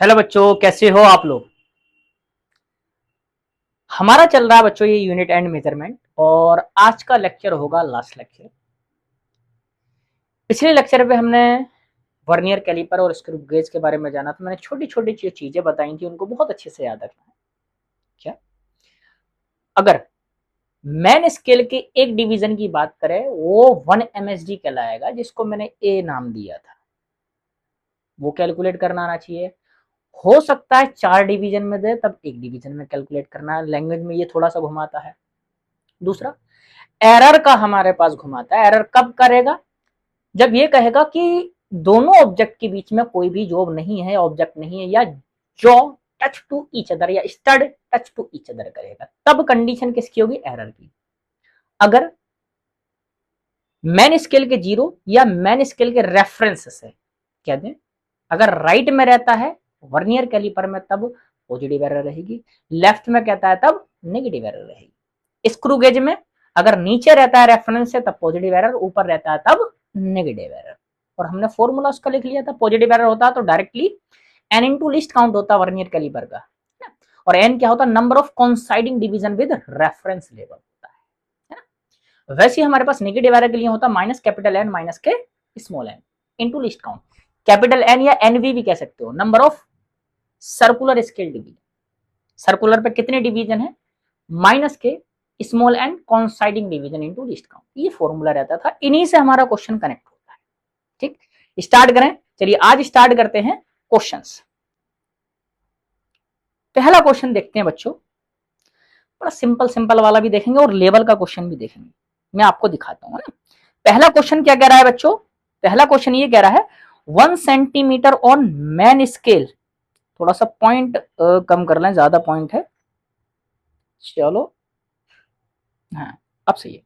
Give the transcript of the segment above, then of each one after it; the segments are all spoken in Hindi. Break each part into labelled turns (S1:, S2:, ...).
S1: हेलो बच्चों, कैसे हो आप लोग। हमारा चल रहा है बच्चों ये यूनिट एंड मेजरमेंट और आज का लेक्चर होगा लास्ट लेक्चर। पिछले लेक्चर पे हमने वर्नियर कैलिपर और स्क्रू गेज के बारे में जाना था। मैंने छोटी छोटी चीजें बताई थी, उनको बहुत अच्छे से याद रखना है। क्या अगर मैन स्केल के एक डिवीजन की बात करें, वो 1 MSD कहलाएगा, जिसको मैंने ए नाम दिया था। वो कैलकुलेट करना आना चाहिए। हो सकता है 4 डिवीजन में दे, तब एक डिवीजन में कैलकुलेट करना है। लैंग्वेज में ये थोड़ा सा घुमाता है। दूसरा, एरर का हमारे पास घुमाता है। एरर कब करेगा? जब ये कहेगा कि दोनों ऑब्जेक्ट के बीच में कोई भी जॉब नहीं है, ऑब्जेक्ट नहीं है, या jaw touch to each other या stud touch to each other करेगा, तब कंडीशन किसकी होगी? एरर की। अगर मैन स्केल के 0 या मैन स्केल के रेफरेंस से क्या दें, अगर राइट में रहता है वर्नियर कैलिपर में, तब पॉजिटिव एरर रहेगी। लेफ्ट में कहता है तब नेगेटिव एरर रहेगी। स्क्रू गेज में अगर नीचे रहता है रेफरेंस से तब पॉजिटिव एरर, ऊपर रहता है तब नेगेटिव एरर। और हमने फॉर्मूला उसका लिख लिया था। पॉजिटिव एरर होता है तो directly N into least count होता है वर्नियर कैलिपर का, और एन क्या होता है? Number of coinciding division with reference level होता है ना। वैसे ही हमारे पास नेगेटिव एरर के लिए होता है माइनस कैपिटल एन माइनस के small N into least count. Capital N या एनवी भी कह सकते हो, number of circular scale division. Circular पे कितने डिवीजन है? माइनस के small and coinciding division into least count. ये फॉर्मूला रहता था। इन्हीं से हमारा क्वेश्चन कनेक्ट होता है। ठीक, स्टार्ट करें। चलिए आज स्टार्ट करते हैं क्वेश्चंस। पहला क्वेश्चन देखते हैं बच्चों। बड़ा सिंपल सिंपल वाला भी देखेंगे और लेवल का क्वेश्चन भी देखेंगे। मैं आपको दिखाता हूं ना। पहला क्वेश्चन क्या कह रहा है बच्चों? पहला क्वेश्चन ये कह रहा है 1 सेंटीमीटर ऑन मैन स्केल। थोड़ा सा पॉइंट कम कर लें, ज्यादा पॉइंट है। चलो, हाँ अब सही है।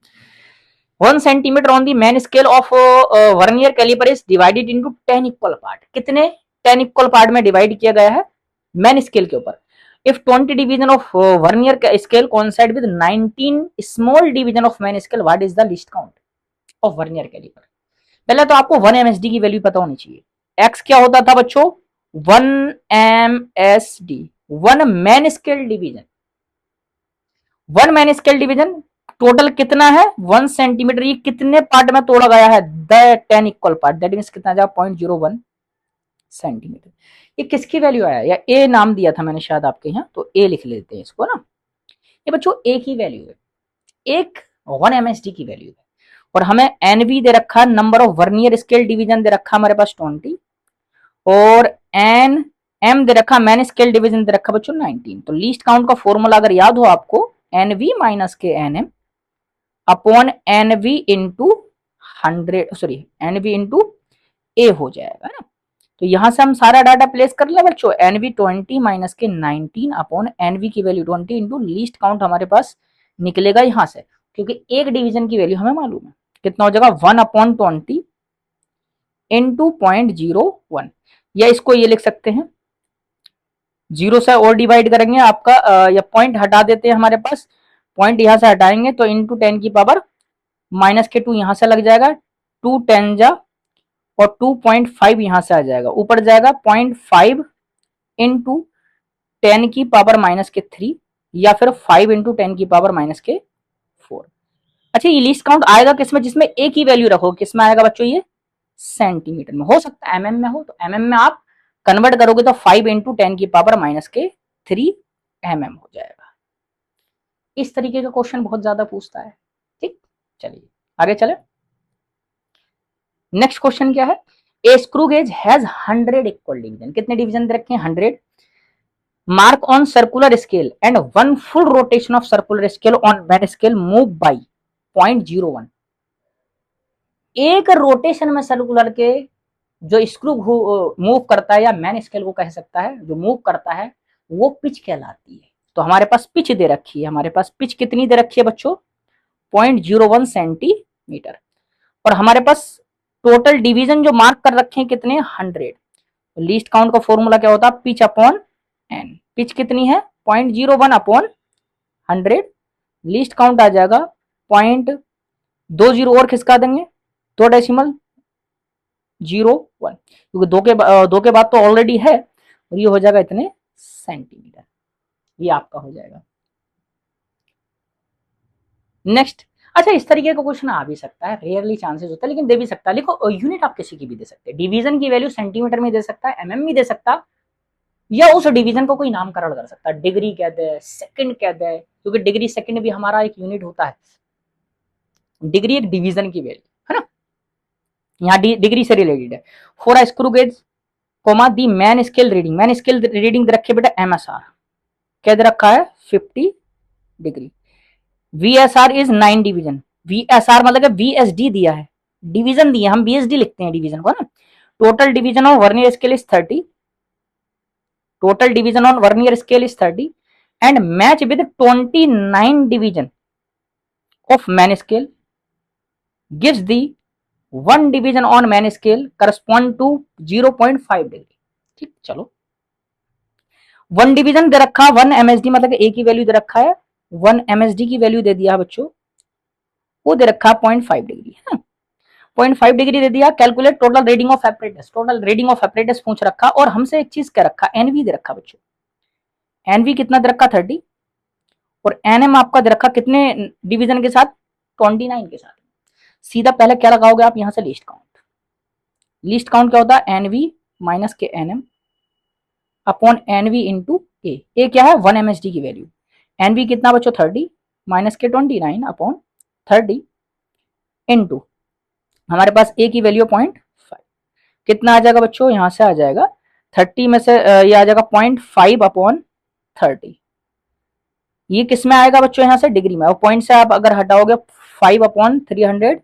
S1: 1 centimetre on the main scale of vernier calliper is divided into 10 equal part. कितने 10 इक्वल पार्ट में डिवाइड किया गया है मैन स्केल के ऊपर? If 20 division of vernier scale coincide with 19 small division of main scale, what is the least count of vernier calliper? पहले तो आपको 1 MSD की वैल्यू पता होनी चाहिए। एक्स क्या होता था बच्चों? 1 MSD, 1 main scale division. 1 main scale division total कितना है? 1 सेंटीमीटर। ये कितने पार्ट में तोड़ा गया है? The 10 equal part, that means कितना जाएगा? 0.01 सेंटीमीटर। ये किसकी वैल्यू आया? या ए नाम दिया था मैंने शायद आपके यहाँ, तो ए लिख लेते हैं इसको ना। ये बच्चों ए की वैल्यू है, एक 1 MSD की वैल्यू है। और हमें एनवी दे रखा, number of vernier scale division दे रखा हमारे पास 20, और एन एम दे रखा, मैन स्केल डिवीजन दे रखा बच्चों 19। तो लीस्ट काउंट का फॉर्मूला अगर याद हो आपको, एनवी माइनस के N M upon N V into 100, sorry N V into A हो जाएगा ना। तो यहां से हम सारा डाटा प्लेस कर ले बच्चों। एनवी 20 माइनस के 19 अपॉन एनवी की वैल्यू 20 इंटू लीस्ट काउंट हमारे पास निकलेगा यहां से, क्योंकि एक डिवीजन की वैल्यू हमें मालूम है। कितना हो जाएगा? 1/20 इंटू 0.01, या इसको ये लिख सकते हैं, जीरो से और डिवाइड करेंगे आपका, या पॉइंट हटा देते हैं हमारे पास। पॉइंट यहां से हटाएंगे तो इंटू 10 की पावर माइनस के 2 यहां से लग जाएगा, 2 10 जा, और 2.5 यहां से आ जाएगा, ऊपर जाएगा 0.5 इंटू 10 की पावर माइनस के 3, या फिर 5 इंटू 10 की पावर माइनस के 4। अच्छा, ये लीस्ट काउंट आएगा किसमें? जिसमें ए की वैल्यू रखो। किसमें आएगा बच्चों? ये सेंटीमीटर में। हो सकता है एमएम में हो, तो एमएम में आप कन्वर्ट करोगे तो 5 इंटू 10 की पावर माइनस के 3 mm हो जाएगा। इस तरीके का क्वेश्चन बहुत ज्यादा पूछता है। ठीक, चलिए आगे चले। नेक्स्ट क्वेश्चन क्या है? ए screw gauge has 100 equal division. कितने डिवीजन दे रखे हैं? 100। Mark on circular scale and 1 full rotation of circular scale on main scale move by 0.01। एक रोटेशन में सर्कुलर के जो स्क्रू मूव करता है, या मैन स्केल को कह सकता है, जो मूव करता है, वो पिच कहलाती है। तो हमारे पास पिच दे रखी है। हमारे पास पिच कितनी दे रखी है बच्चों? 0.01 सेंटीमीटर। और हमारे पास टोटल डिवीजन जो मार्क कर रखे हैं कितने? 100। तो लीस्ट काउंट का फॉर्मूला क्या होता है? Pitch upon N. पिच कितनी है? 0.01 अपॉन 100। लीस्ट काउंट आ जाएगा 0.20 और खिसका देंगे, 2.01, क्योंकि दो के बाद तो ऑलरेडी है, और ये हो जाएगा इतने सेंटीमीटर। ये आपका हो जाएगा। नेक्स्ट, अच्छा इस तरीके का क्वेश्चन आ भी सकता है, रेयरली चांसेस होता है लेकिन दे भी सकता है। देखो यूनिट आप किसी की भी दे सकते हैं, डिवीजन की वैल्यू सेंटीमीटर में दे सकता है, एमएम में दे सकता है, या उस डिवीजन को कोई नामकरण कर सकता है, डिग्री कह दे, सेकंड कह दे, क्योंकि डिग्री सेकंड भी हमारा एक यूनिट होता है। डिग्री एक डिवीजन की वैल्यू है ना, यहाँ डिग्री से रिलेटेड है। For screw gauge comma the main scale reading, main scale reading रखे बेटा एमएसआर क्या दे रखा है 50 degree. VSR is 9 division, VSR मतलब वीएसडी दिया है, डिवीजन दिया, हम बीएसडी लिखते हैं डिवीजन को ना। Total division of vernier scale is 30, total division on vernier scale is 30 and match with 29 division of main scale gives the 1 division on man scale correspond to 0.5 degree. ठीक, चलो 1 डिवीजन दे रखा, 1 एमएसडी मतलब ए की वैल्यू दे रखा है, 1 एमएसडी की वैल्यू दे दिया बच्चों, वो दे रखा 0.5 डिग्री है ना, 0.5 डिग्री दे दिया। Calculate total reading of apparatus, total reading of apparatus पूछ रखा, और हमसे एक चीज क्या रखा, एनवी दे रखा बच्चों, एनवी कितना दे रखा 30, और एनएम आपका दे रखा कितने डिवीजन के साथ 29 के साथ। सीधा पहले क्या लगाओगे आप यहां से लीस्ट काउंट, लीस्ट काउंट क्या होता है एनवी माइनस के एनएम अपॉन एनवी इंटू ए क्या है 1 एमएसडी की वैल्यू, एनवी कितना बच्चों 30 माइनस के 29 अपॉन 30 इंटू हमारे पास ए की वैल्यू 0.5, कितना आ जाएगा बच्चों, यहां से आ जाएगा 30 में से ये आ जाएगा 0.5 अपॉन 30, ये किस में आएगा बच्चों यहां से डिग्री में, और पॉइंट से आप अगर हटाओगे 5 अपॉन 300,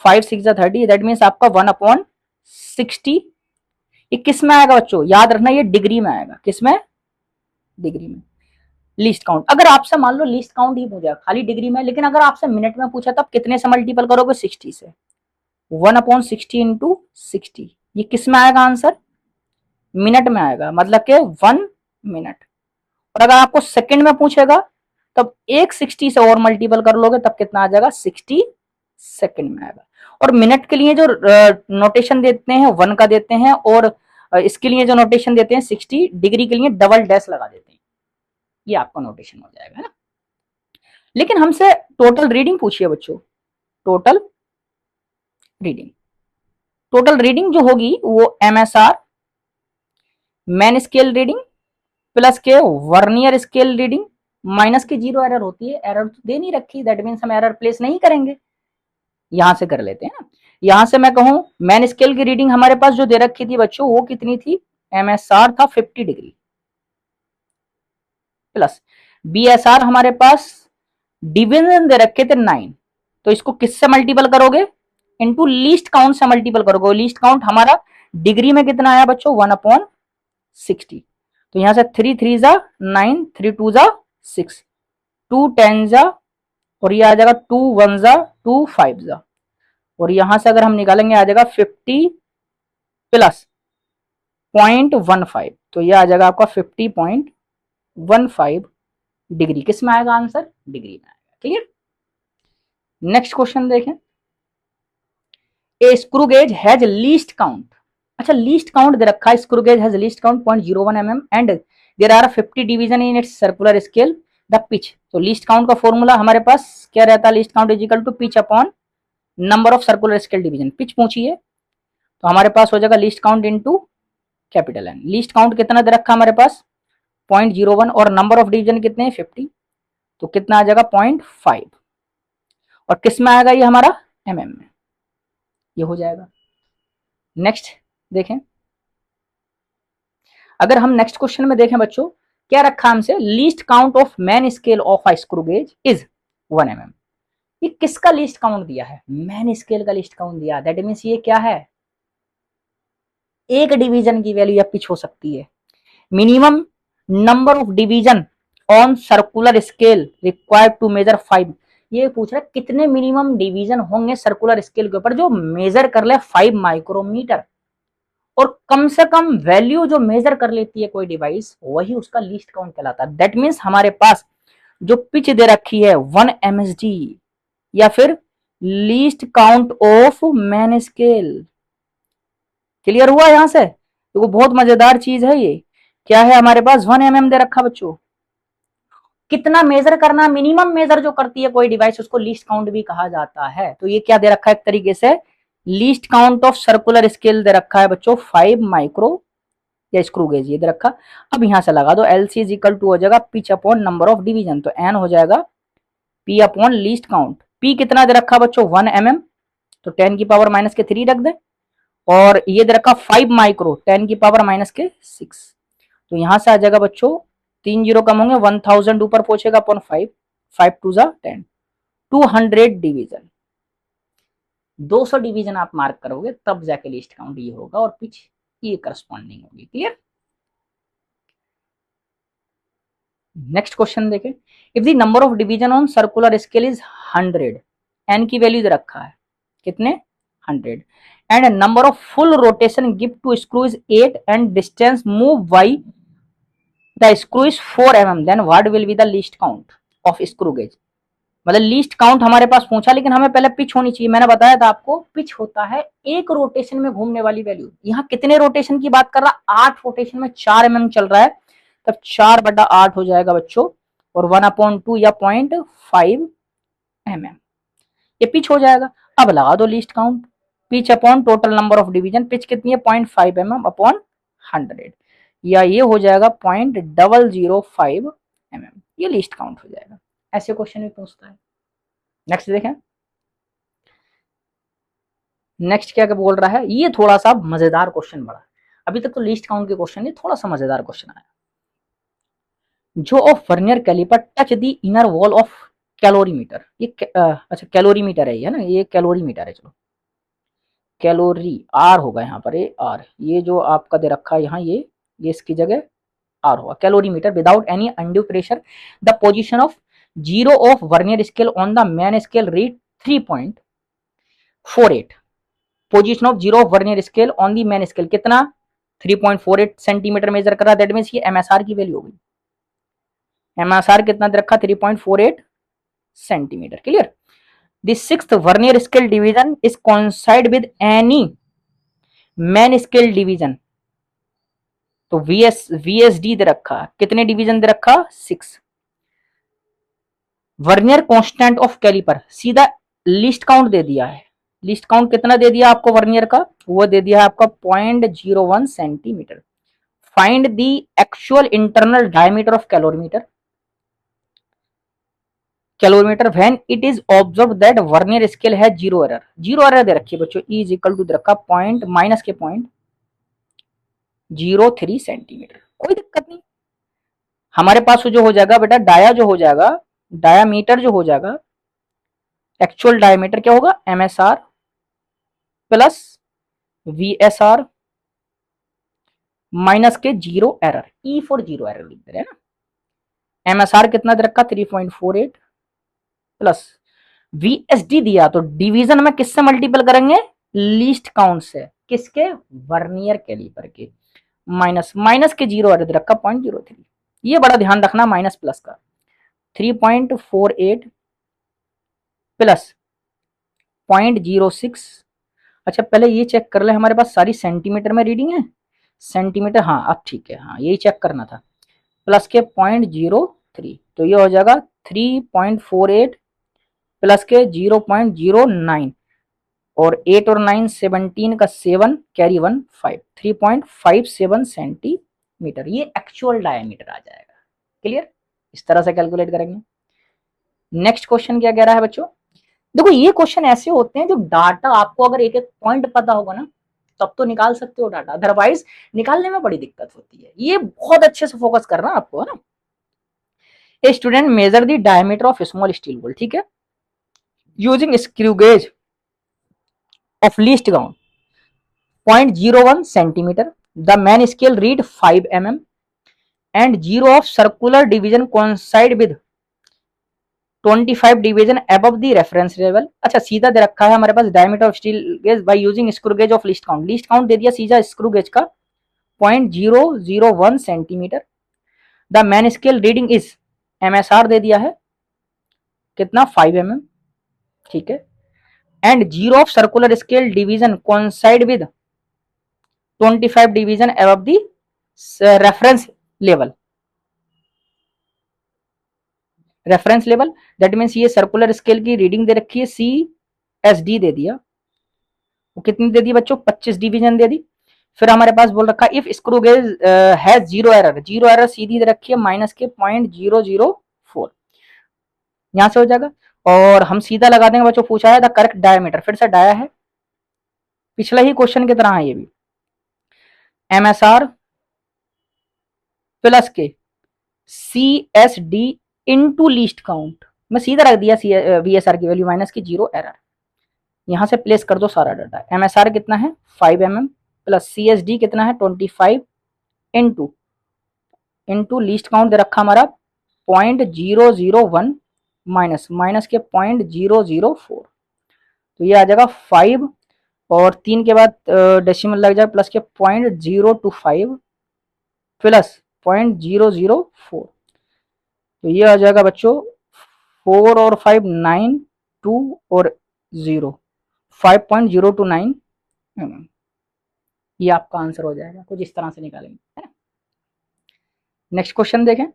S1: 5 6 30, दैट मीन्स आपका 1 अपॉन 60, ये किस में आएगा बच्चों, याद रखना ये डिग्री में आएगा, किस में, डिग्री में। लीस्ट काउंट अगर आपसे मान लो लीस्ट काउंट ही पूछा खाली डिग्री में, लेकिन अगर आपसे मिनट में पूछा तब कितने से मल्टीपल करोगे 60 से, 1 अपॉन 60 इंटू 60, ये किस में आएगा आंसर, मिनट में आएगा, मतलब के 1 मिनट। और अगर आपको सेकंड में पूछेगा तब एक 60 से और मल्टीपल कर लोगे तब कितना आ जाएगा 60 सेकंड में आएगा। और मिनट के लिए जो नोटेशन देते हैं 1 का देते हैं, और इसके लिए जो नोटेशन देते हैं 60 डिग्री के लिए डबल डैश लगा देते हैं, ये आपका नोटेशन हो जाएगा ना। लेकिन हमसे टोटल रीडिंग पूछिए बच्चों, टोटल रीडिंग, टोटल रीडिंग जो होगी वो MSR man scale reading plus के वर्नियर स्केल रीडिंग माइनस की 0 एरर होती है, एरर तो दे नहीं रखी, दैट मीन्स हम एरर प्लेस नहीं करेंगे, यहां से कर लेते हैं ना। यहां से मैं कहूं मैन स्केल की रीडिंग हमारे पास जो दे रखी थी बच्चों वो कितनी थी, एमएसआर था 50 डिग्री प्लस बीएसआर हमारे पास डिवीजन दे रखे थे 9, तो इसको किससे मल्टीपल करोगे, इनटू लीस्ट काउंट से मल्टीपल करोगे, लीस्ट काउंट हमारा डिग्री में कितना आया बच्चों 1 अपॉन 60, तो यहां से 3 3 जा 9, 3 2 जा 6, 2 10 जा, और ये आ जाएगा 2 1 जा 2 5 जा, और यहां से अगर हम निकालेंगे आ जाएगा 50 प्लस 0.15, तो ये आ जाएगा आपका 50.15 डिग्री, किस में आएगा आंसर, डिग्री में आएगा। क्लियर। नेक्स्ट क्वेश्चन देखें, a screw gauge has least count, अच्छा लीस्ट काउंट दे रखा है, screw gauge has least count 0.01 mm and there are 50 division in its circular scale the pitch, तो लीस्ट काउंट का फॉर्मूला हमारे पास क्या रहता है, least count is equal to pitch upon number of circular scale division, pitch पूछिए तो हमारे पास हो जाएगा least count into capital N, least count कितना दे रखा हमारे पास 0.01 और नंबर ऑफ डिवीजन कितने हैं 50, तो कितना आ जाएगा 0.5, और किस में आएगा ये हमारा mm में, ये हो जाएगा। नेक्स्ट देखें, अगर हम नेक्स्ट क्वेश्चन में देखें बच्चों क्या रखा हमसे, least count of main scale of a screw gauge is 1 mm, ये किसका लीस्ट काउंट दिया है, मैन स्केल का लीस्ट काउंट दिया, दैट मीन्स ये क्या है, एक डिवीजन की वैल्यू या पिच हो सकती है। Minimum number of division on circular scale required to measure 5, ये पूछ रहा है कितने मिनिमम डिवीजन होंगे सर्कुलर स्केल के ऊपर जो मेजर कर ले 5 माइक्रोमीटर, और कम से कम वैल्यू जो मेजर कर लेती है कोई डिवाइस वही उसका लीस्ट काउंट कहलाता है। दैट मीन्स हमारे पास जो पिच दे रखी है 1 MSD या फिर least count of main scale, clear हुआ यहां से, देखो बहुत मजेदार चीज है ये। क्या है हमारे पास 1 mm दे रखा बच्चों। कितना मेजर करना, मिनिमम मेजर जो करती है कोई डिवाइस उसको लीस्ट काउंट भी कहा जाता है। तो ये क्या दे रखा है एक तरीके से, least count of circular scale दे रखा है बच्चों 5 माइक्रो या स्क्रू गेज ये दे रखा। अब यहां से लगा दो L C is equal to हो जाएगा pitch upon number of division, तो एन हो जाएगा P upon least count. P कितना दे रखा बच्चों 1 mm, तो 10 की पावर माइनस के 3 रख दे। और ये दे रखा 5 माइक्रो 10 की पावर माइनस के 6, तो यहां से आ जाएगा बच्चों 3 जीरो कम होंगे 1000 ऊपर पहुंचेगा अपॉन 5, 5 टू जा 10, 200 डिवीजन। 200 डिवीजन आप मार्क करोगे तब जाके लिस्ट काउंट ये होगा और पिच ये करस्पॉन्डिंग होगी। क्लियर। नेक्स्ट क्वेश्चन देखें, if the number of division on circular scale is 100, एन की वैल्यू रखा है कितने 100, and number of full rotation give to screw is 8 and distance move by the screw is 4 mm, then what will be the least count of screw gauge. मतलब लीस्ट काउंट हमारे पास पूछा, लेकिन हमें पहले पिच होनी चाहिए। मैंने बताया था आपको पिच होता है एक रोटेशन में घूमने वाली वैल्यू। यहाँ कितने रोटेशन की बात कर रहा, 8 रोटेशन में 4 mm चल रहा है, तब 4/8 हो जाएगा बच्चों, और 1/2 या 0.5 mm ये पिच हो जाएगा। अब लगा दो least count, pitch upon total number of division, pitch कितनी है 0.5 mm अपॉन 100, या ये हो जाएगा 0.005 mm, ये लिस्ट काउंट हो जाएगा। ऐसे क्वेश्चन भी पूछता है। नेक्स्ट देखें, नेक्स्ट क्या बोल रहा है, ये थोड़ा सा मजेदार क्वेश्चन बड़ा। अभी तक तो लिस्ट काउंट के क्वेश्चन, ये थोड़ा सा मजेदार क्वेश्चन आया। जो of vernier calliper touch the inner wall of calorimeter, ये अच्छा कैलोरीमीटर है ये ना, ये कैलोरीमीटर है, चलो कैलोरी आर होगा यहाँ पर, ये आर, ये जो आपका दे रखा है यहाँ ये इसकी जगह आर होगा। Calorimeter without any undue pressure the position of zero of vernier scale on the main scale read 3.48, position of zero of vernier scale on the main scale कितना 3.48 सेंटीमीटर मेजर कर रहा है, दैट मींस ये एमएसआर की वैल्यू होगी। एमएसआर कितना दे रखा 3.48 centimetre. Clear. The sixth vernier scale division is coincide with any man scale division, तो वीएसडी दे रखा, कितने डिवीजन दे रखा 6। वर्नियर कांस्टेंट ऑफ कैलिपर, सीधा लिस्ट काउंट दे दिया है, लिस्ट काउंट कितना दे दिया आपको वर्नियर का, वो दे दिया है आपका 0.01 centimetre. Find the actual internal diameter of calorimeter, calorimeter when it is observe that vernier scale है जीरो एरर, जीरो एरर दे रखी है बच्चों, ई इज इक्वल टू दे रखा पॉइंट माइनस के 0.03 सेंटीमीटर। कोई दिक्कत नहीं, हमारे पास जो हो जाएगा बेटा डाया जो हो जाएगा, डायामीटर जो हो जाएगा, एक्चुअल डायमीटर क्या होगा एमएसआर प्लस वीएसआर माइनस के zero error, E for zero error लिख दे रहे हैं ना। एमएसआर कितना दे रखा 3.48 प्लस वीएसडी दिया, तो डिवीजन में किससे मल्टीपल करेंगे लीस्ट काउंट से, किसके वर्नियर कैलिपर के, माइनस माइनस के जीरो एरर दे रखा 0.03, ये बड़ा ध्यान रखना माइनस प्लस का, 3.48 प्लस 0.06। अच्छा पहले ये चेक कर ले हमारे पास सारी सेंटीमीटर में रीडिंग है, सेंटीमीटर हाँ अब ठीक है, हाँ यही चेक करना था, प्लस के 0.03, तो ये हो जाएगा 3.48 प्लस के 0.09, और 8 और 9 17 का 7 कैरी 1 5, 3.57 सेंटीमीटर, ये एक्चुअल डायमीटर आ जाएगा। क्लियर, इस तरह से कैलकुलेट करेंगे। नेक्स्ट क्वेश्चन क्या कह रहा है बच्चों, देखो ये क्वेश्चन ऐसे होते हैं जो डाटा आपको अगर एक एक पॉइंट पता होगा ना तब तो निकाल सकते हो डाटा, अदरवाइज निकालने में बड़ी दिक्कत होती है। ये बहुत अच्छे से फोकस करना आपको है ना। A student measure the diameter of small steel ball, ठीक है, using screw gauge of least count 0.01 centimetre, the main scale read 5 mm and zero of circular division coincide with 25 division above the reference level. अच्छा सीधा दे रखा है हमारे पास diameter of steel gauge by using screw gauge of least count, least count दे दिया सीधा स्क्रू गेज का 0.001 centimetre, the main scale reading is MSR दे दिया है कितना 5 mm, ठीक है, and zero of circular scale division coincide with 25 division above the reference level. Reference level that means ये सर्कुलर स्केल की रीडिंग दे रखी है, CSD दे दिया, वो कितनी दे दी बच्चों, 25 डिवीजन दे दी। फिर हमारे पास बोल रखा है इफ स्क्रू गेज है जीरो एरर, जीरो एरर सीधी दे रखी है माइनस के 0.004, यहां से हो जाएगा। और हम सीधा लगा देंगे बच्चों, पूछा है द करेक्ट डायमीटर, फिर से डाया है, पिछला ही क्वेश्चन की तरह है ये भी, MSR प्लस के CSD इनटू लीस्ट काउंट, मैं सीधा रख दिया VSR की वैल्यू माइनस की 0 एरर, यहां से प्लेस कर दो सारा डाटा। MSR कितना है 5 mm प्लस CSD कितना है 25 इनटू लीस्ट काउंट दे रखा हमारा 0.001 माइनस के 0.004, तो ये आ जाएगा 5 और 3 के बाद डेसिमल लग जाएगा प्लस के 0.025 प्लस 0.004, तो ये आ जाएगा बच्चों 4 और 5 9 2 और 0 5.029 mm, ये आपका आंसर हो जाएगा, कुछ इस तरह से निकालेंगे, है ना। नेक्स्ट क्वेश्चन देखें,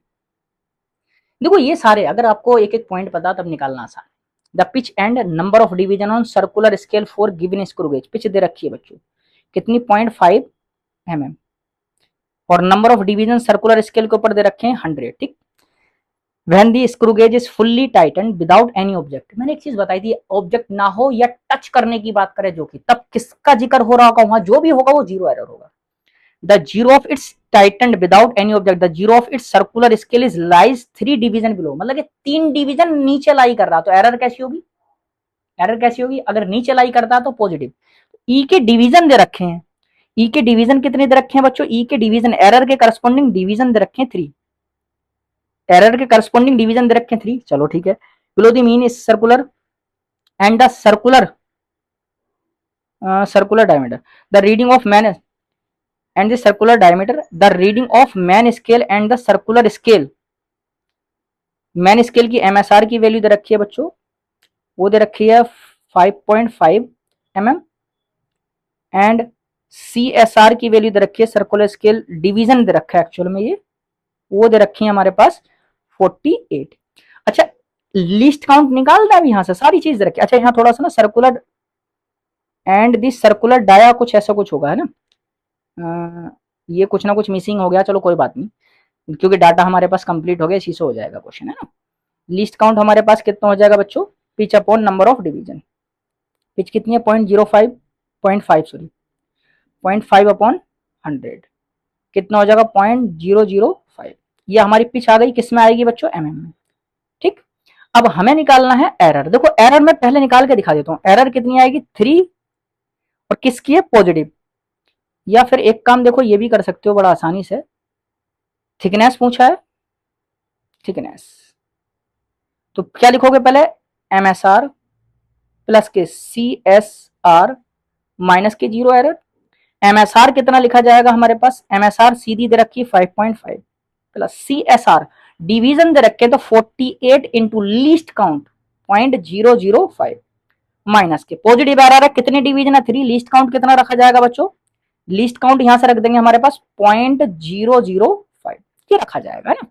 S1: देखो ये सारे अगर आपको एक एक पॉइंट पता तब निकालना आसान है। The pitch and number of division on circular scale for given screw gauge, pitch दे रखी है बच्चों कितनी 0.5 mm और number of division circular scale के ऊपर दे रखे हैं 100, ठीक। When the screw gauge is fully tightened without any object, मैंने एक चीज बताई थी, ऑब्जेक्ट ना हो या टच करने की बात करें जो कि, तब किसका जिक्र हो रहा होगा, वहां जो भी होगा वो जीरो एरर होगा। The zero of its tightened without any object, the zero of its circular scale is lies 3 division below, मतलब कि 3 डिवीजन नीचे लाई कर रहा, तो एरर कैसी होगी, एरर कैसी होगी, अगर नीचे लाई करता तो पॉजिटिव। ई के डिवीजन दे रखे हैं, ई के डिवीजन कितने दे रखे हैं बच्चों, ई के डिवीजन एरर के करस्पॉन्डिंग डिवीजन दे रखे हैं 3, एरर के करस्पॉन्डिंग डिवीजन दे रखे हैं 3, चलो ठीक है। Below the mean is circular and the circular diameter, the reading of man and the circular diameter, the reading of man scale and the circular scale, main scale की MSR की वैल्यू दे रखी है बच्चों, वो दे रखी है 5.5 mm एंड CSR की वैल्यू दे रखी है, सर्कुलर स्केल डिवीजन दे रखा है एक्चुअल में ये, वो दे रखी है हमारे पास 48। अच्छा लिस्ट काउंट निकालना है यहां से, सारी चीज दे रखी है। अच्छा यहाँ थोड़ा सा ना circular and the circular dia कुछ ऐसा कुछ होगा है ना, ये कुछ ना कुछ मिसिंग हो गया, चलो कोई बात नहीं, क्योंकि डाटा हमारे पास कंप्लीट हो गया, इसी से हो जाएगा क्वेश्चन, है ना। लिस्ट काउंट हमारे पास कितना हो जाएगा बच्चों, pitch upon number of division, pitch कितनी है 0.5 अपॉन 100 कितना हो जाएगा 0.005, ये हमारी पिच आ गई, किस में आएगी बच्चों, mm में, ठीक। अब हमें निकालना है एरर, देखो एरर मैं पहले निकाल के दिखा देता हूँ, एरर कितनी आएगी 3 और किसकी है पॉजिटिव, या फिर एक काम देखो ये भी कर सकते हो बड़ा आसानी से, थिकनेस पूछा है, थिकनेस तो क्या लिखोगे पहले MSR प्लस के CSR माइनस के 0 एरर। MSR कितना लिखा जाएगा हमारे पास, MSR सीधी दे रखी 5.5 प्लस CSR डिवीजन दे रखे तो 48 इंटू लीस्ट काउंट 0.005 माइनस के पॉजिटिव एरर है, कितने डिवीजन है 3, लीस्ट काउंट कितना रखा जाएगा बच्चों, लिस्ट काउंट यहां से रख देंगे हमारे पास 0.005, ये रखा जाएगा ना।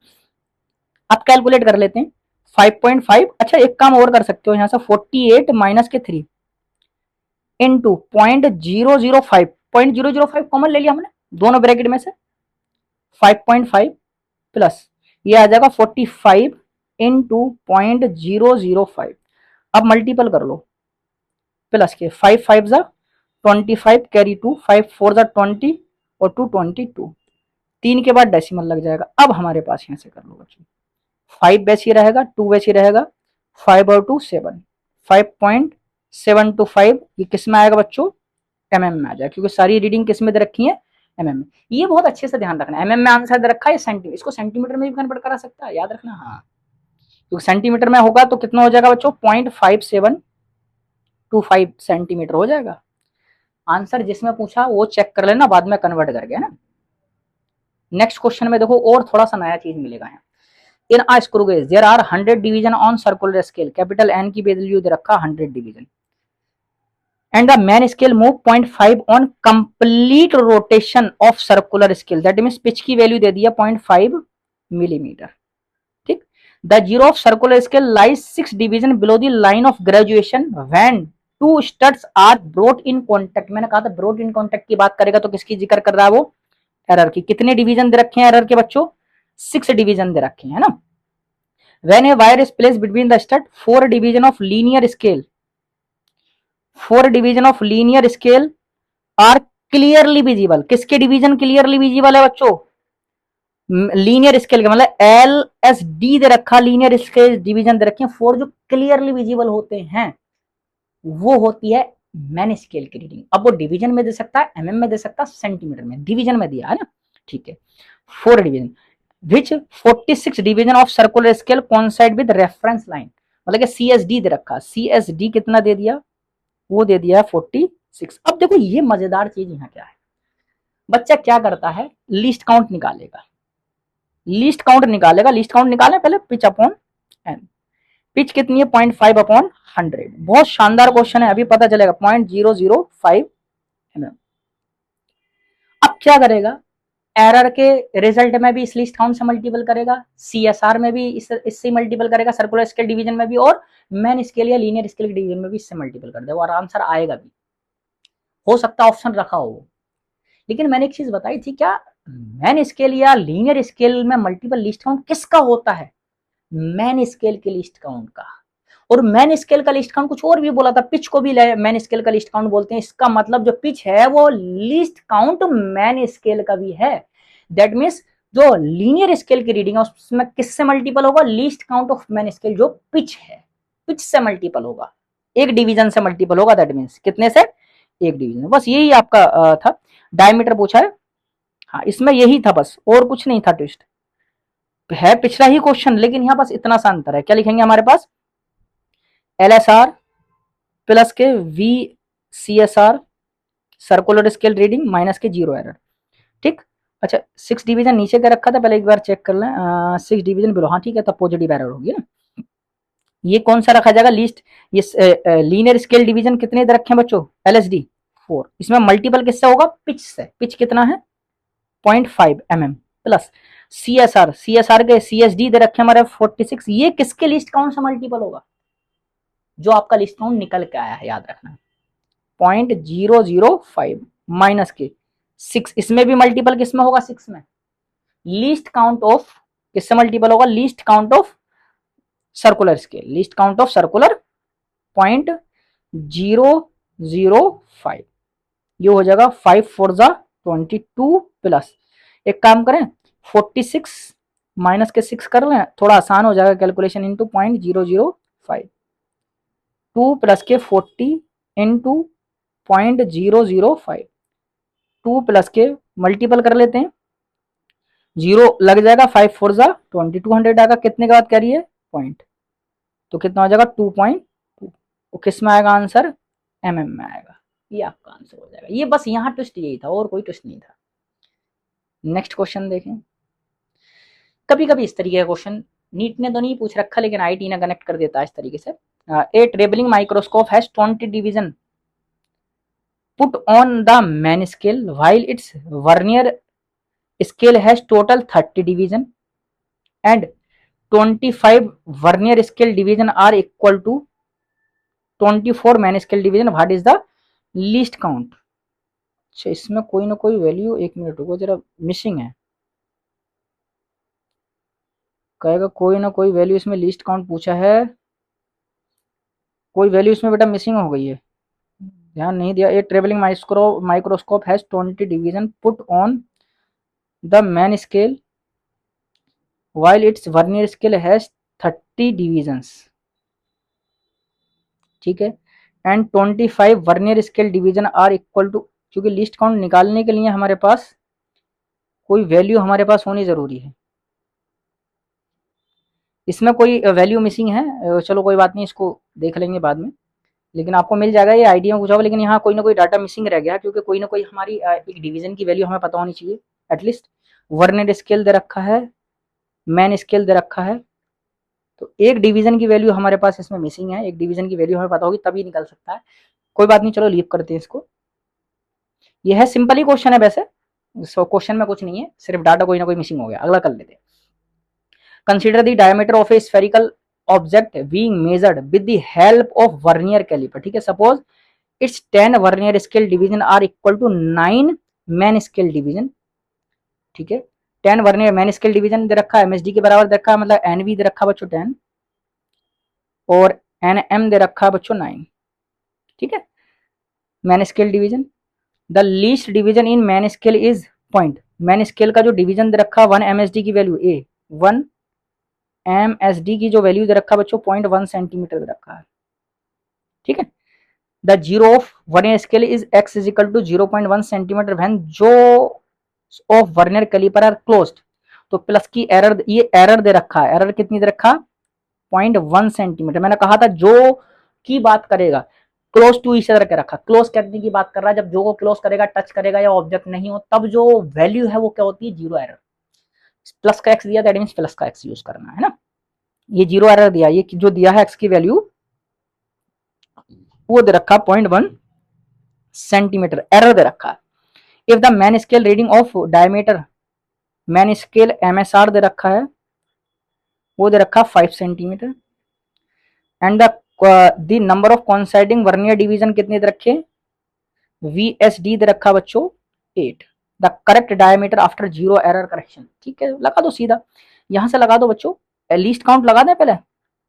S1: अब कैलकुलेट कर लेते हैं 5.5, अच्छा एक काम और कर सकते हो यहां से 48 माइनस के 3 इंटू 0.005 कॉमन ले लिया हमने दोनों ब्रैकेट में से, 5.5 प्लस ये आ जाएगा 45 इंटू 0.005, अब मल्टीपल कर लो प्लस के 5 5 जा 25 कैरी 2 5 4 जा 20 और 2 22, 3 के बाद डेसिमल लग जाएगा। अब हमारे पास यहां से कर लो बच्चों, 5 वैसे ही रहेगा 2 वैसे ही रहेगा, 5 और 2 7, 5.725 ये किस में आएगा बच्चों, mm में आ जाएगा, क्योंकि सारी रीडिंग किस में दे रखी है mm में। ये बहुत अच्छे से ध्यान रखना है, mm में आंसर दे रखा है सेंटीमीटर, इसको सेंटीमीटर में भी कन्वर्ट करा सकता है, याद रखना, हाँ क्योंकि सेंटीमीटर में होगा तो कितना हो जाएगा बच्चों 0.5725 सेंटीमीटर हो जाएगा। आंसर जिसमें पूछा वो चेक कर लेना, बाद में कन्वर्ट कर गया ना। नेक्स्ट क्वेश्चन में देखो और थोड़ा सा नया चीज मिलेगा यहाँ, in a screw gauge there are 100 division on circular scale, capital N की वैल्यू दे रखा 100 division, and the main scale move 0.5 on complete rotation of circular scale, that means pitch की वैल्यू दे दिया 0.5 मिलीमीटर, ठीक। the zero of circular scale lies 6 division below the line of graduation when two studs are brought in contact, मैंने कहा था brought in contact की बात करेगा तो किसकी जिक्र कर रहा है वो, एरर की। कितने डिवीजन दे रखे हैं एरर के बच्चों, 6 डिवीजन दे रखे हैं ना। when a wire is placed between the stud, 4 division of linear scale, 4 division of linear scale are clearly visible. किसके डिवीजन क्लियरली विजिबल है बच्चों, लीनियर स्केल के, मतलब एल एस डी दे रखा, लीनियर स्केल डिवीजन दे रखे हैं। 4 जो क्लियरली विजिबल होते हैं वो होती है मैन स्केल की रीडिंग। अब वो डिवीजन में दे सकता है, एमएम में दे सकता है, सेंटीमीटर में, डिवीजन में दिया है ना, ठीक है। 4 division which 46 division of circular scale coincide with reference line, मतलब कि सीएसडी दे रखा। सीएसडी कितना दे दिया, वो दे दिया 46। अब देखो ये मजेदार चीज यहाँ क्या है, बच्चा क्या करता है, लीस्ट काउंट निकालेगा। लीस्ट काउंट निकालेगा, लीस्ट काउंट निकाले पहले पिच अपॉन एन। पिच कितनी है 0.5 अपॉन 100। बहुत शानदार क्वेश्चन है, अभी पता चलेगा 0.005 mm। अब क्या करेगा, एरर के रिजल्ट में भी इस लिस्ट काउंट से मल्टीपल करेगा, सीएसआर में भी इससे मल्टीपल करेगा, सर्कुलर स्केल डिवीजन में भी, और मैन स्केल या लीनियर स्केल डिवीजन में भी इससे मल्टीपल कर देगा और आंसर आएगा भी। हो सकता है ऑप्शन रखा हो, लेकिन मैंने एक चीज बताई थी, क्या मैन स्केल या लीनियर स्केल में मल्टीपल लिस्ट काउंट किसका होता है, मैन स्केल के लिस्ट काउंट का। और मैन स्केल का लिस्ट काउंट कुछ और भी बोला था, पिच को भी मैन स्केल का लिस्ट काउंट बोलते हैं। इसका मतलब जो पिच है वो लिस्ट काउंट मैन स्केल का भी है। दैट मीन्स जो लीनियर स्केल की रीडिंग है उसमें किससे मल्टीपल होगा, list count of main scale जो पिच है, पिच से मल्टीपल होगा, एक डिवीजन से मल्टीपल होगा। दैट मीन्स कितने से, एक डिवीजन। बस यही आपका था। डायमीटर पूछा है, हाँ इसमें यही था बस, और कुछ नहीं था। ट्विस्ट है पिछला ही क्वेश्चन, लेकिन यहाँ बस इतना सा अंतर है। क्या लिखेंगे हमारे पास, LSR प्लस के VCSR circular scale reading minus के 0 एरर, ठीक। अच्छा 6 डिवीजन नीचे का रखा था, पहले एक बार चेक कर लें। 6 डिवीजन बिलो, हाँ ठीक है, तब पॉजिटिव एरर होगी ना। ये कौन सा रखा जाएगा, लिस्ट, ये लीनियर स्केल डिवीजन कितने दे रखे हैं बच्चों, LSD 4। इसमें मल्टीपल किससे होगा, पिच से। पिच कितना है 0.5 mm प्लस CSR, CSR के CSD दे रखे हमारे 46। ये किसके लिस्ट काउंट से मल्टीपल होगा, जो आपका लिस्ट काउंट निकल के आया है, याद रखना 0.005 माइनस के 6। इसमें भी मल्टीपल किसमें होगा, 6 में। लीस्ट काउंट ऑफ किससे मल्टीपल होगा, least count of circular scale, least count of circular 0.005। ये हो जाएगा 5 4 जा 22 प्लस, एक काम करें 46 माइनस के 6 कर लें, थोड़ा आसान हो जाएगा कैलकुलेशन, इंटू 0.005, 2 प्लस के 40 इंटू 0.005, 2 प्लस के मल्टीपल कर लेते हैं, 0 लग जाएगा, 5 4 जा 2200 आएगा, कितने के बाद कह रही है पॉइंट, तो कितना हो जाएगा 2.2। तो किस में आएगा आंसर, mm में आएगा। ये आपका आंसर हो जाएगा। ये बस यहाँ ट्विस्ट यही था, और कोई ट्विस्ट नहीं था। नेक्स्ट क्वेश्चन देखें। कभी कभी इस तरीके का क्वेश्चन नीट ने तो नहीं पूछ रखा, लेकिन आईटी ने कनेक्ट कर देता है इस तरीके से। A travelling microscope has 20 division put on the main scale while its vernier scale has total 30 division and 25 vernier scale division are equal to 24 main scale division. What is the least count. अच्छा इसमें कोई ना कोई वैल्यू, एक मिनट रुको जरा, मिसिंग है। कहेगा कोई ना कोई वैल्यू इसमें लिस्ट काउंट पूछा है, कोई वैल्यू इसमें बेटा मिसिंग हो गई है, ध्यान नहीं दिया। A travelling microscope has 20 division put on the main scale while its vernier scale has 30 divisions, ठीक है, and 25 vernier scale division are equal to, क्योंकि लिस्ट काउंट निकालने के लिए हमारे पास कोई वैल्यू हमारे पास होनी जरूरी है। इसमें कोई वैल्यू मिसिंग है, चलो कोई बात नहीं, इसको देख लेंगे बाद में, लेकिन आपको मिल जाएगा। ये आइडिया में पूछा होगा, लेकिन यहाँ कोई ना कोई डाटा मिसिंग रह गया, क्योंकि कोई ना कोई हमारी एक डिवीजन की वैल्यू हमें पता होनी चाहिए एटलीस्ट। वर्नियर स्केल दे रखा है, मैन स्केल दे रखा है, तो एक डिवीजन की वैल्यू हमारे पास इसमें मिसिंग है। एक डिवीजन की वैल्यू हमें पता होगी तभी निकल सकता है। कोई बात नहीं, चलो लीव करते हैं इसको। ये है सिंपल ही क्वेश्चन है वैसे, क्वेश्चन में कुछ नहीं है, सिर्फ डाटा कोई ना कोई मिसिंग हो गया। अगला कर लेते हैं। Consider the diameter of a spherical object being measured with the help of vernier calliper. ठीक है, suppose it's 10 vernier scale division are equal to 9 main scale division. ठीक है, 10 वर्नियर मैन स्केल डिवीजन दे रखा है, एमएसडी के बराबर दे रखा है, मतलब एनवी दे रखा है बच्चों 10 और एनएम दे रखा है बच्चों 9। ठीक है, man scale division, the least division in main scale is point. Main scale का जो डिवीजन दे रखा है 1 एमएसडी की वैल्यू ए, 1 एमएसडी की जो वैल्यू दे रखा है बच्चों 0.1 सेंटीमीटर दे रखा है। ठीक है, the zero of vernier scale is x is equal to 0.1 centimetre when jaws of vernier caliper are closed. तो प्लस की एरर, ये एरर दे रखा है, एरर कितनी दे रखा, 0.1 सेंटीमीटर। मैंने कहा था जो की बात करेगा क्लोज टू ईच अदर के रखा, क्लोज करने की बात कर रहा है, जब जो को क्लोज करेगा, टच करेगा या ऑब्जेक्ट नहीं हो, तब जो वैल्यू है वो क्या होती है, जीरो एरर। प्लस का एक्स दिया, दैट मींस प्लस का एक्स यूज करना है ना। ये जीरो एरर दिया, ये जो दिया है एक्स की वैल्यू वो दे रखा 0.1 सेंटीमीटर, एरर दे रखा है। If the main scale reading of diameter, main scale MSR दे रखा है, वो दे रखा 5 centimetre, and the number of coinciding vernier division कितने दे रखे, VSD दे रखा बच्चों 8। The correct diameter after zero error correction. ठीक है, लगा दो सीधा, यहां से लगा दो बच्चों, लीस्ट काउंट लगा दें पहले,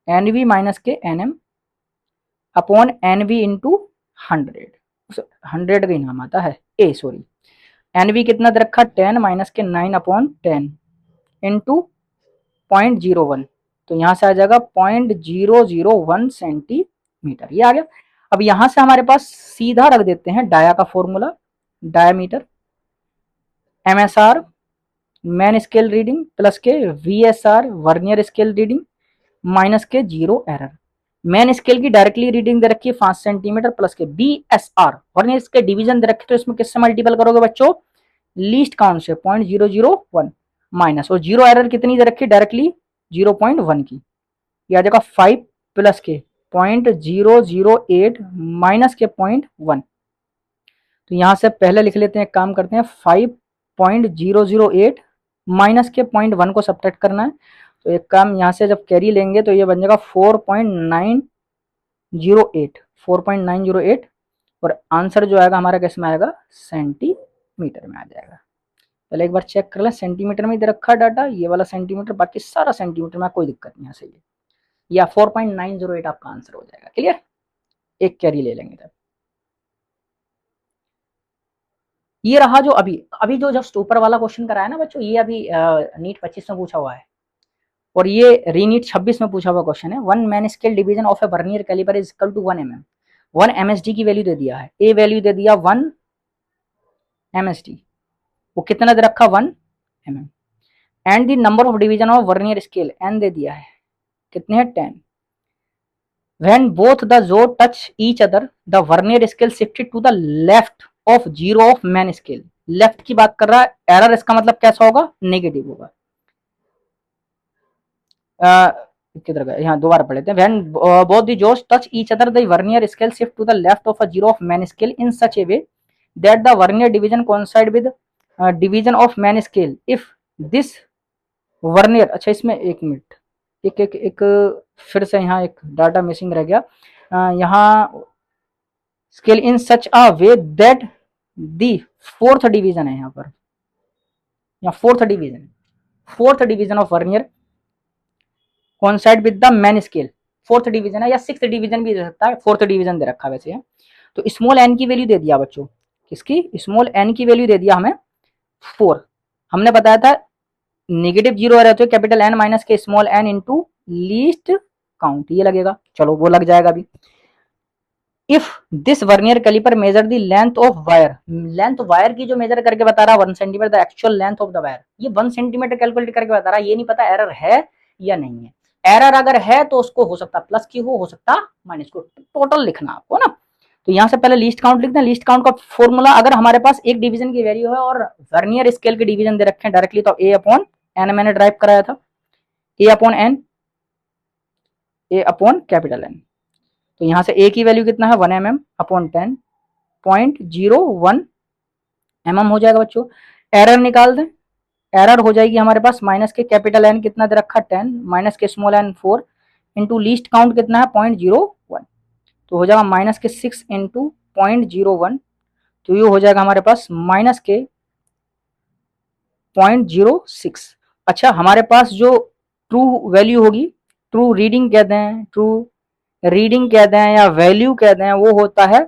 S1: NV माइनस के NM अपॉन NV इंटू 100, 100 का नाम आता है ए, सॉरी NV कितना दे रखा 10 माइनस के 9 अपॉन 10 इंटू 0.01, तो यहां से आ जाएगा 0.001 सेंटीमीटर, ये आ गया। अब यहां से हमारे पास सीधा रख देते हैं डाया का formula, diameter MSR man scale reading plus के VSR vernier scale reading minus के जीरो एरर। मैन स्केल की डायरेक्टली रीडिंग दे रखी है 5 सेंटीमीटर प्लस के BSR वर्नियर स्केल डिवीजन दे रखे, तो इसमें किससे मल्टीपल करोगे बच्चों, लीस्ट काउंट से 0.001 माइनस, और जीरो एरर कितनी दे रखी डायरेक्टली 0.1 की, यह आ जाएगा 5 प्लस के 0.008 माइनस के 0.1। तो यहां से पहले लिख लेते हैं, एक काम करते हैं, 5.008 माइनस के 0.1 को सब्ट्रैक्ट करना है, तो एक काम यहां से जब कैरी लेंगे तो ये बन जाएगा 4.908 और आंसर जो आएगा हमारा किस में आएगा, सेंटीमीटर में आ जाएगा। पहले एक बार चेक कर लें, सेंटीमीटर में दे रखा डाटा, ये वाला सेंटीमीटर, बाकी सारा सेंटीमीटर में, कोई दिक्कत नहीं है, सही है, या 4.908 आपका आंसर हो जाएगा। क्लियर, एक कैरी ले लेंगे तब। ये रहा जो अभी अभी जो जस्ट ऊपर वाला क्वेश्चन कराया ना बच्चों, ये अभी नीट 25 में पूछा हुआ है, और ये रीनीट 26 में पूछा हुआ क्वेश्चन है। 1 main scale division of a vernier calliper is equal to 1 mm। 1 MSD की वैल्यू दे दिया है, ए वैल्यू दे दिया 1 MSD, वो कितना दे रखा 1 mm, and the number of division of vernier scale n दे दिया है, कितने हैं 10। When both the jaws touch each other the vernier scale shifted to the left of zero of main scale. Left की बात कर रहा है, एरर इसका मतलब कैसा होगा, नेगेटिव होगा। किधर गए, यहाँ दोबारा पढ़ लेते हैं। When both the jaws touch each other the vernier scale shift to the left of a zero of main scale in such a way that the vernier division coincide with division of main scale if this vernier, अच्छा इसमें एक मिनट, एक एक एक फिर से यहाँ एक डाटा मिसिंग रह गया, यहाँ scale in such a way that the fourth division है, यहाँ पर यहाँ fourth division of vernier coincide with the main scale, fourth division है या सिक्स्थ डिवीजन भी दे सकता है, फोर्थ डिवीजन दे रखा वैसे है। तो स्मॉल एन की वैल्यू दे दिया बच्चों, किसकी, स्मॉल एन की वैल्यू दे दिया हमें 4। हमने बताया था नेगेटिव जीरो रहते हो कैपिटल एन माइनस के small N into least count, ये लगेगा, चलो वो लग जाएगा अभी। If this vernier calliper measure the length of wire, length wire की जो मेजर करके बता रहा है 1 centimetre the actual length of the wire, ये 1 सेंटीमीटर कैलकुलेट करके बता रहा है, ये नहीं पता एरर है या नहीं है। एरर अगर है तो उसको हो सकता प्लस की हो सकता माइनस को, टोटल लिखना आपको ना। तो यहां से पहले लीस्ट काउंट लिखना, लीस्ट काउंट का फॉर्मूला, अगर हमारे पास एक डिवीजन की वैल्यू है और वर्नियर स्केल के डिवीजन दे रखे हैं डायरेक्टली, तो ए अपॉन एन मैंने ड्राइव कराया था, ए अपॉन एन, ए अपॉन कैपिटल एन। तो यहां से ए की वैल्यू कितना है 1 mm अपॉन 10, 0.01 mm हो जाएगा बच्चों। एरर निकाल दें, एरर हो जाएगी हमारे पास माइनस के कैपिटल एन कितना दे रखा 10 माइनस के small N 4 into least count कितना है 0.01, तो हो जाएगा माइनस के 6 इंटू 0.01, तो ये हो जाएगा हमारे पास माइनस के 0.06। अच्छा हमारे पास जो ट्रू वैल्यू होगी, ट्रू रीडिंग कहते हैं, ट्रू रीडिंग कहते हैं या वैल्यू कहते हैं, वो होता है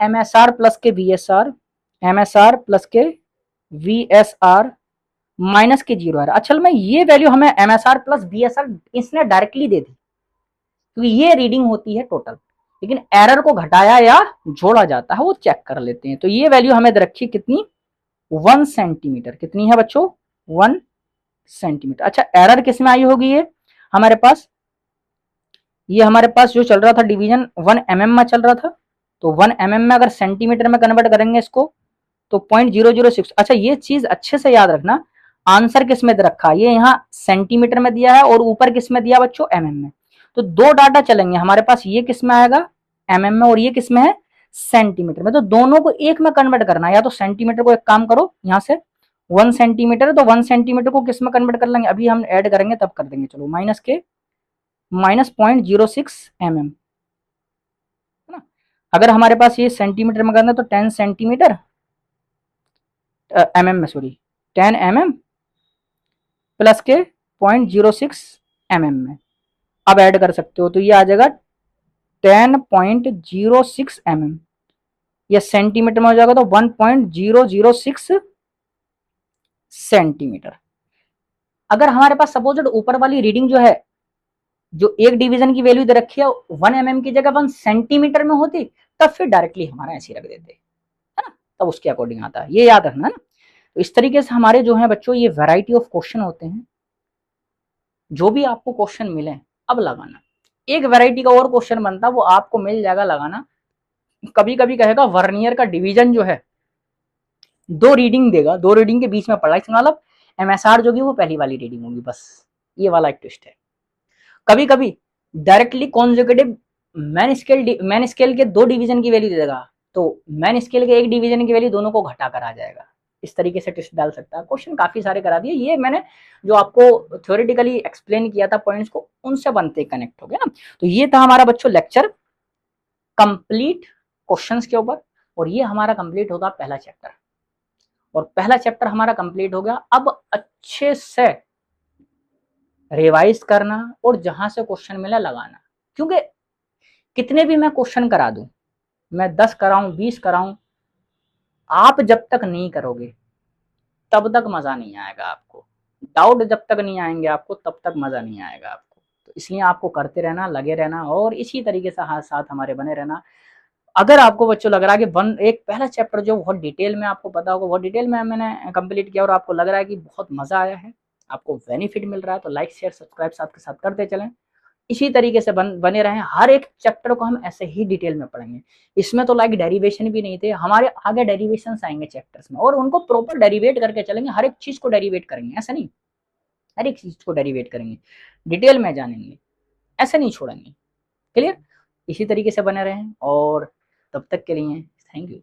S1: MSR प्लस के VSR, MSR प्लस के VSR माइनस के 0R। असल में ये वैल्यू हमें MSR प्लस VSR इसने डायरेक्टली दे दी क्योंकि ये रीडिंग होती है टोटल, लेकिन एरर को घटाया या जोड़ा जाता है वो चेक कर लेते हैं। तो ये वैल्यू हमें दे रखी कितनी 1 सेंटीमीटर, कितनी है बच्चों 1 सेंटीमीटर। अच्छा एरर किस में आई होगी, ये हमारे पास जो चल रहा था डिवीजन 1 mm में चल रहा था, तो 1 mm में अगर सेंटीमीटर में कन्वर्ट करेंगे इसको तो 0.006। अच्छा ये चीज अच्छे से याद रखना, आंसर किस में दे रखा है, ये यहाँ सेंटीमीटर में दिया है और ऊपर किस में दिया बच्चों mm में, तो दो डाटा चलेंगे हमारे पास, ये किस में आएगा mm में और ये किस में है सेंटीमीटर में, तो दोनों को एक में कन्वर्ट करना है। या तो सेंटीमीटर को एक काम करो यहाँ से 1 सेंटीमीटर है तो 1 सेंटीमीटर को किस में कन्वर्ट कर लेंगे, अभी हम ऐड करेंगे तब कर देंगे, चलो माइनस के -0.06 mm है ना। अगर हमारे पास ये सेंटीमीटर में करना है तो 10 सेंटीमीटर mm में सॉरी 10 mm प्लस के 0.06 mm में, अब ऐड कर सकते हो तो ये आ जाएगा 10.06 mm, या सेंटीमीटर में हो जाएगा तो 1.006 सेंटीमीटर। अगर हमारे पास सपोज ऊपर वाली रीडिंग जो है, जो एक डिवीजन की वैल्यू दे रखी है 1 mm की जगह 1 सेंटीमीटर में होती, तब फिर डायरेक्टली हमारा ऐसे रख देते है ना, तब उसके अकॉर्डिंग आता है, ये याद रखना ना। तो इस तरीके से हमारे जो है बच्चों ये वैरायटी ऑफ क्वेश्चन होते हैं, जो भी आपको क्वेश्चन मिले अब लगाना। एक वैरायटी का और क्वेश्चन बनता वो आपको मिल जाएगा लगाना, कभी कभी कहेगा वर्नियर का डिवीजन जो है 2 रीडिंग देगा, 2 रीडिंग के बीच में पढ़ाई, मतलब MSR जो वो पहली वाली रीडिंग होगी, बस ये वाला एक ट्विस्ट है। कभी कभी डायरेक्टली कॉन्जुगेटिव मैन स्केल के 2 डिवीजन की वैल्यू दे देगा, तो मैन स्केल के 1 डिवीजन की वैल्यू दोनों को घटा कर आ जाएगा, इस तरीके से ट्विस्ट डाल सकता है। क्वेश्चन काफी सारे करा दिए, ये मैंने जो आपको थ्योरेटिकली एक्सप्लेन किया था पॉइंट्स को, उनसे बनते कनेक्ट हो गया ना। तो ये था हमारा बच्चों लेक्चर कंप्लीट क्वेश्चंस के ऊपर, और ये हमारा कंप्लीट होगा पहला चैप्टर, और पहला चैप्टर हमारा कंप्लीट हो गया। अब अच्छे से रिवाइज करना और जहां से क्वेश्चन मिला लगाना, क्योंकि कितने भी मैं क्वेश्चन करा दूं, मैं 10 कराऊं 20 कराऊं, आप जब तक नहीं करोगे तब तक मजा नहीं आएगा आपको, डाउट जब तक नहीं आएंगे आपको तब तक मजा नहीं आएगा आपको। तो इसलिए आपको करते रहना, लगे रहना, और इसी तरीके से हाथ साथ हमारे बने रहना। अगर आपको बच्चों लग रहा है कि एक पहला चैप्टर जो बहुत डिटेल में आपको पता होगा, बहुत डिटेल में मैंने कंप्लीट किया और आपको लग रहा है कि बहुत मजा आया है, आपको बेनिफिट मिल रहा है, तो लाइक शेयर सब्सक्राइब साथ के साथ करते चलें। इसी तरीके से बने रहें, हर एक चैप्टर को हम ऐसे ही डिटेल में पढ़ेंगे। इसमें तो लाइक डेरिवेशन भी नहीं थे, हमारे आगे डेरिवेशन आएंगे चैप्टर्स में, और उनको प्रॉपर डेरिवेट करके चलेंगे, हर एक चीज को डेरिवेट करेंगे, ऐसा नहीं, हर एक चीज को डेरिवेट करेंगे, डिटेल में जानेंगे, ऐसे नहीं छोड़ेंगे। क्लियर, इसी तरीके से बने रहें, और तब तक के लिए थैंक यू।